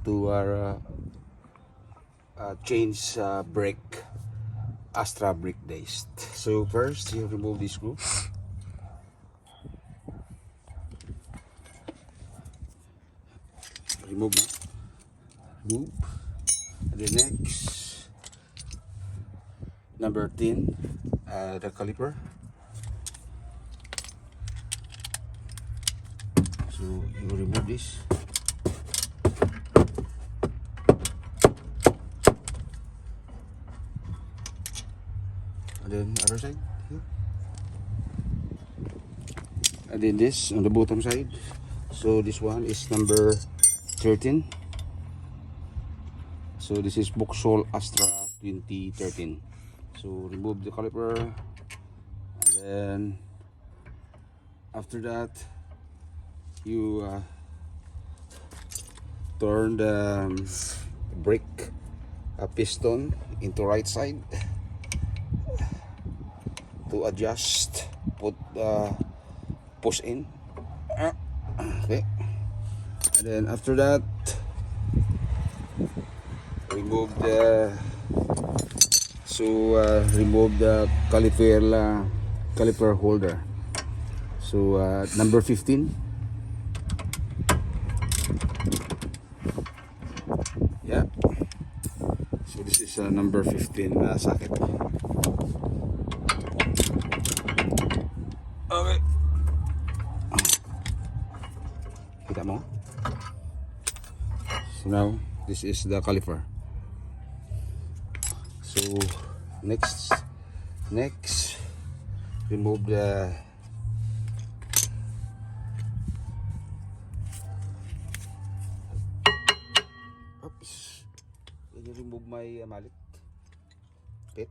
to change brake, Astra brake disc. So first you remove this screw. Remove. And the next, number 10, the caliper. So you remove this. And then other side here. And then this on the bottom side. So this one is number 13. So this is Vauxhall Astra 2013. So remove the caliper, and then after that you turn the brake piston into right side to adjust, push in. Okay, and then after that remove the remove the caliper holder. So number 15. Yeah, so this is number 15 socket. Okay, kita mo. So now this is the caliper. So next remove the oops, can you remove my mallet pit?